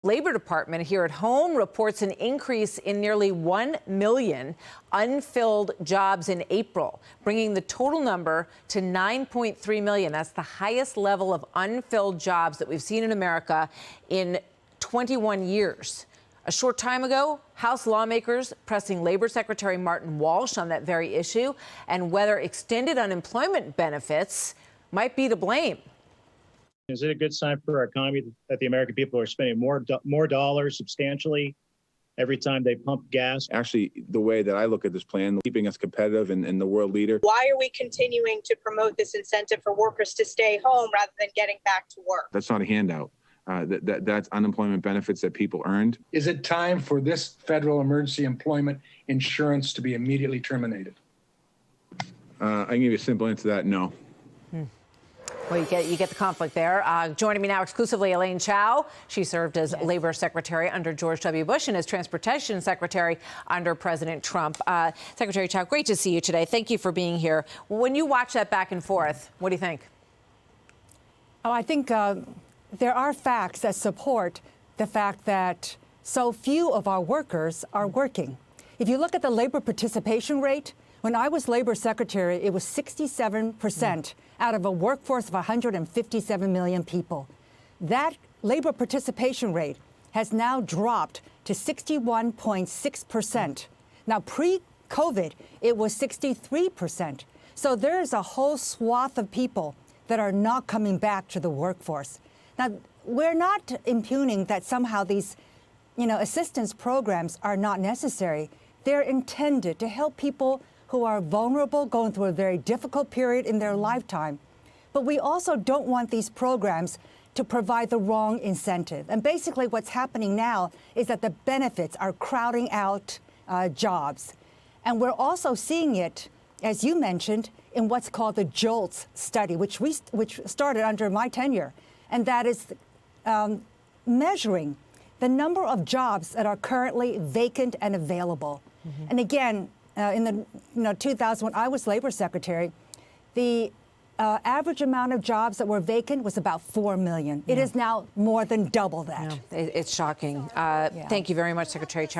Labor Department here at home reports an increase in nearly 1 million unfilled jobs in April, bringing the total number to 9.3 million. That's the highest level of unfilled jobs that we've seen in America in 21 years. A short time ago, House lawmakers pressing Labor Secretary Martin Walsh on that very issue and whether extended unemployment benefits might be to blame. Is it a good sign for our economy that the American people are spending more dollars substantially every time they pump gas? Actually, the way that I look at this plan, keeping us competitive and the world leader. Why are we continuing to promote this incentive for workers to stay home rather than getting back to work? That's not a handout. That's unemployment benefits that people earned. Is it time for this federal emergency employment insurance to be immediately terminated? I can give you a simple answer to that, no. Well, you get the conflict there. Joining me now exclusively, Elaine Chao. She served as Labor Secretary under George W. Bush and as Transportation Secretary under President Trump. Secretary Chao, great to see you today. Thank you for being here. When you watch that back and forth, what do you think? Oh, I think there are facts that support the fact that so few of our workers are working. If you look at the labor participation rate, when I was Labor Secretary, it was 67% out of a workforce of 157 million people. That labor participation rate has now dropped to 61.6%. Now, pre-COVID, it was 63%. So there's a whole swath of people that are not coming back to the workforce. Now, we're not impugning that somehow these, assistance programs are not necessary. They're intended to help people who are vulnerable, going through a very difficult period in their lifetime. But we also don't want these programs to provide the wrong incentive. And basically what's happening now is that the benefits are crowding out jobs. And we're also seeing it, as you mentioned, in what's called the JOLTS study, which started under my tenure. And that is measuring the number of jobs that are currently vacant and available. And again, in the 2000, when I was Labor Secretary, the average amount of jobs that were vacant was about 4 million. It is now more than double that. It's shocking. Thank you very much, Secretary Chao.